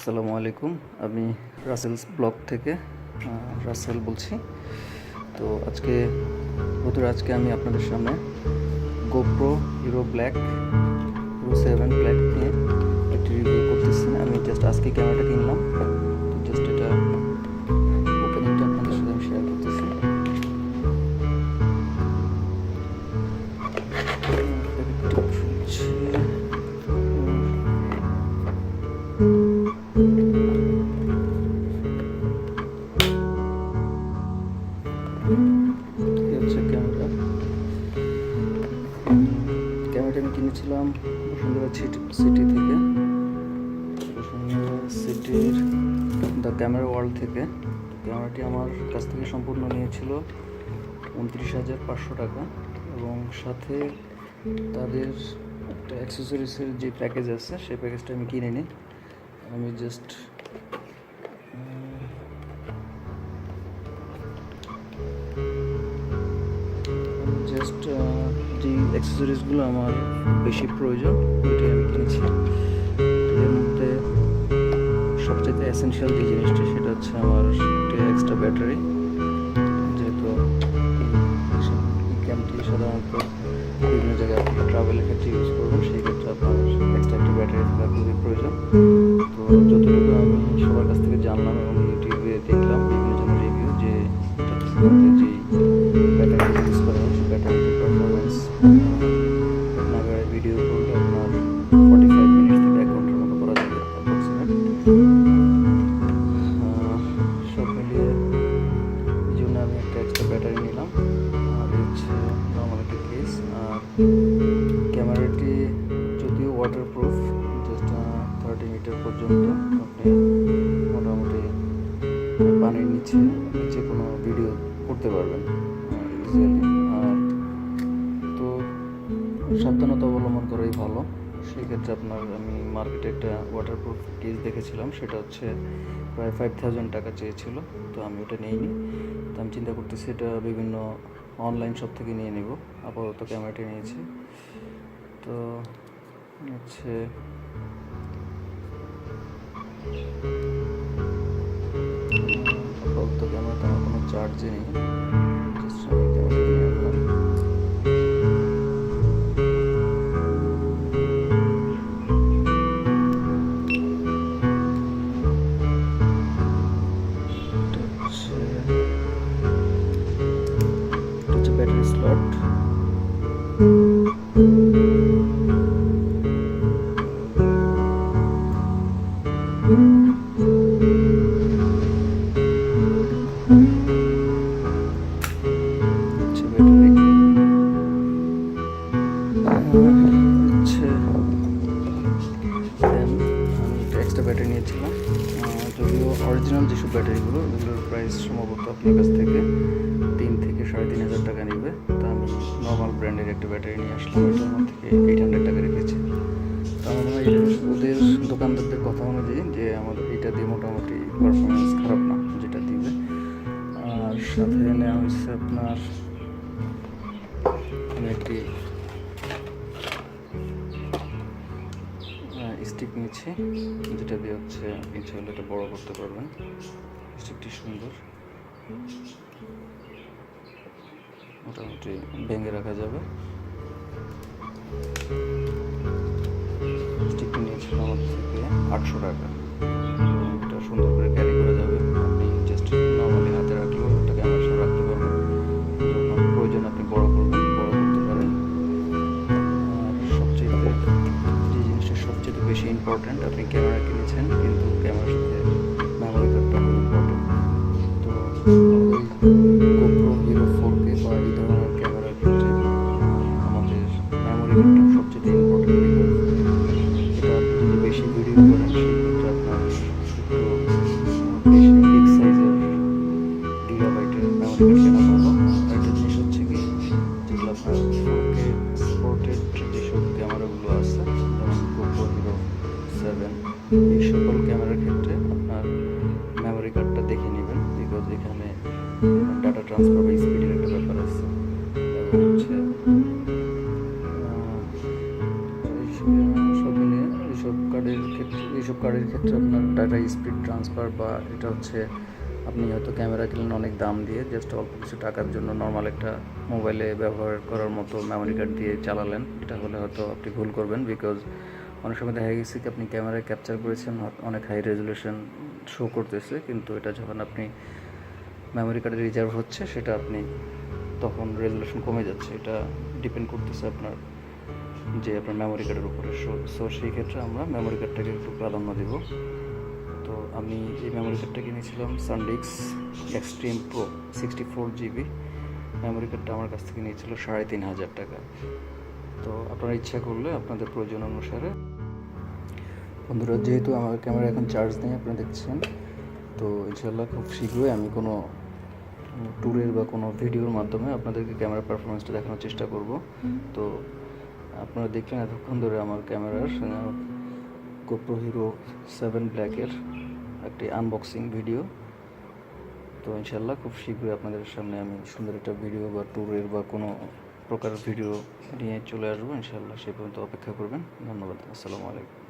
আসসালামু আলাইকুম। আমি রাসেলস ব্লগ থেকে রাসেল বলছি। তো আজকে আমি আপনাদের সামনে গোপ্রো হিরো 7 ব্ল্যাক নিয়ে একটি রিভিউ করতেছি। আমি জাস্ট আজকে ক্যামেরাটা কিনলাম, তো জাস্ট এটা ওপেনিংটা আপনাদের সাথে আমি শেয়ার করতেছি। ক্যামেরাটা আমি কিনেছিলাম বসুন্ধরা সিটি থেকে, বসুন্ধরা সিটির দ্য ক্যামেরা ওয়ার্ল্ড থেকে। ক্যামেরাটি আমার কাছ থেকে সম্পূর্ণ নিয়েছিল 29,500 টাকা, এবং সাথে তাদের একটা অ্যাক্সেসরিজের যে প্যাকেজ আছে সেই প্যাকেজটা আমি কিনে নিই। আমি জাস্ট যে অ্যাক্সেসরিজগুলো আমার বেশি প্রয়োজন ওইটাই আমি কিনেছি। এর মধ্যে সবচেয়ে এসেনশিয়াল যে জিনিসটা সেটা হচ্ছে আমার একটা এক্সট্রা ব্যাটারি, যেহেতু এই ক্যামটি সাধারণত বিভিন্ন জায়গায় আপনি ট্রাভেলের ক্ষেত্রে ইউজ করবেন, সেই ক্ষেত্রে আপনার এক্সট্রা একটা ব্যাটারি থাকা খুবই প্রয়োজন। তো যতটুকু আমি সবার কাছ থেকে জানলাম এবং ইউটিউবে দেখলাম বিভিন্ন জনের রিভিউ, যে যেই ব্যাটারি ইউজ করা হয় সেই ব্যাটারির পারফরমেন্স নাগারে ভিডিও করলে আপনার 45 মিনিট থেকে 1 ঘন্টার মতো করা যাবে অ্যাপ্রক্সিমেট। সব মিলিয়ে এই জন্য আমি একটা এক্সট্রা ব্যাটারি নিলাম, আর হচ্ছে নর্মাল একটা কেস। আর ক্যামেরাটি যদিও ওয়াটারপ্রুফ, জাস্ট 30 মিটার পর্যন্ত আপনি মোটামুটি পানির নিচে কোনো ভিডিও করতে পারবেন ইজিলি। আর তো সাবধানতা অবলম্বন করাই ভালো। সেক্ষেত্রে আমি মার্কেটে একটা ওয়াটারপ্রুফ কেস দেখেছিলাম, সেটা হচ্ছে প্রায় 5,000 টাকা চেয়েছিল, তো আমি ওটা নিইনি। তো আমি চিন্তা করতেছি এটা বিভিন্ন অনলাইন শপ থেকে নিয়ে নেব। আপাতত ক্যামেরাটি নিয়েছি। তো হচ্ছে আপাতত ক্যামেরাতে আমার কোনো চার্জে নেই, জাস্ট আমি ক্যামেরাটি নিয়ে আনলাম। ব্যাটারি স্লট, এক্সট্রা ব্যাটারি নিয়েছিলাম। যদিও অরিজিনাল যেসব ব্যাটারিগুলো ওগুলোর প্রাইস সম্ভবত আপনার কাছ থেকে 3 থেকে 3,500 টাকা নেবে। তো আমি নর্মাল ব্র্যান্ডের একটা ব্যাটারি নিয়ে আসলাম, এটা আমার থেকে 800 টাকা রেখেছি। তো আমার মনে হয় ওদের দোকানদারদের কথা অনুযায়ী যে আমাদের এটা দিয়ে মোটামুটি পারফরমেন্স খারাপ না যেটা দিবে। আর সাথে নেওয়া হয়েছে আপনার আমি একটি স্টিক নিয়েছি, যেটা দিয়ে হচ্ছে আপনি চাইলে এটা বড় করতে পারবেন। স্টিকটি সুন্দর, মোটামুটি ভেঙে রাখা যাবে। স্টিকটি নিয়েছিল আমার থেকে 800 টাকা। এটা সুন্দর করে ক্যারি করা যাবে, আপনি জাস্ট নর্মালি হাতে রাখলেও এটা ক্যামেরার সাথে রাখতে পারবেন। যখন প্রয়োজন আপনি বড় করতে পারেন। আর যে জিনিসটা সবচেয়ে বেশি ইম্পর্ট্যান্ট, আপনি ক্যামেরা কিনেছেন কিন্তু ক্যামেরার সাথে মেমোরি কার্ডটা খুব ইম্পর্টেন্ট। তো GoPro Hero 4K বা এই ধরনের ক্যামেরার ক্ষেত্রে আমাদের মেমোরি কার্ডটা সবচেয়ে ইম্পর্টেন্ট, বিকজ এটা আপনি যদি বেশি ভিডিও করেন সেক্ষেত্রে আপনার একটু বেশি বিগ সাইজের গিগাবাইটের মেমোরি কার্ড কেনা ভালো। একটা জিনিস হচ্ছে কি, যেগুলো আপনার 4K সাপোর্টেড যেসব ক্যামেরাগুলো আছে, যেমন GoPro Hero 7, এই সকল ক্যামেরার ক্ষেত্রে আপনার মেমোরি কার্ডটা দেখে নেবেন, বিকজ এখানে ডাটা ট্রান্সফার বা স্পিডের একটা ব্যাপার আছে। এবং হচ্ছে সব মিলিয়ে এইসব কার্ডের ক্ষেত্রে আপনার ডাটা স্পিড ট্রান্সফার বা এটা হচ্ছে আপনি হয়তো ক্যামেরা কিনলেন অনেক দাম দিয়ে, জাস্ট অল্প কিছু টাকার জন্য নর্মাল একটা মোবাইলে ব্যবহার করার মতো মেমোরি কার্ড দিয়ে চালালেন, এটা হলে হয়তো আপনি ভুল করবেন। বিকজ অনেক সময় দেখা গেছে কি আপনি ক্যামেরায় ক্যাপচার করেছেন, অনেক হাই রেজলিউশন শো করতেছে, কিন্তু এটা যখন আপনি মেমোরি কার্ডে রিজার্ভ হচ্ছে সেটা আপনি তখন রেজলিউশন কমে যাচ্ছে। এটা ডিপেন্ড করতেছে আপনার যে আপনার মেমোরি কার্ডের উপরে। সো সেই ক্ষেত্রে আমরা মেমোরি কার্ডটাকে একটু প্রাধান্য দেব। তো আমি এই মেমোরি কার্ডটা কিনেছিলাম সানডিস্ক এক্সট্রিম প্রো 64 GB। মেমোরি কার্ডটা আমার কাছ থেকে নিয়েছিল 3,500 টাকা। তো আপনারা ইচ্ছা করলে আপনাদের প্রয়োজন অনুসারে, বন্ধুরা যেহেতু আমার ক্যামেরা এখন চার্জ নেই আপনারা দেখছেন, তো ইনশাল্লাহ খুব শীঘ্রই আমি কোনো ট্যুরের বা কোনো ভিডিওর মাধ্যমে আপনাদেরকে ক্যামেরা পারফরমেন্সটা দেখানোর চেষ্টা করব। তো আপনারা দেখলেন এতক্ষণ ধরে আমার ক্যামেরার GoPro Hero 7 ব্ল্যাকের একটি আনবক্সিং ভিডিও। তো ইনশাল্লাহ খুব শীঘ্রই আপনাদের সামনে আমি সুন্দর একটা ভিডিও বা ট্যুরের বা কোনো প্রকার ভিডিও নিয়ে চলে আসবো ইনশাল্লাহ। সে পর্যন্ত অপেক্ষা করবেন। ধন্যবাদ। আসসালামু আলাইকুম।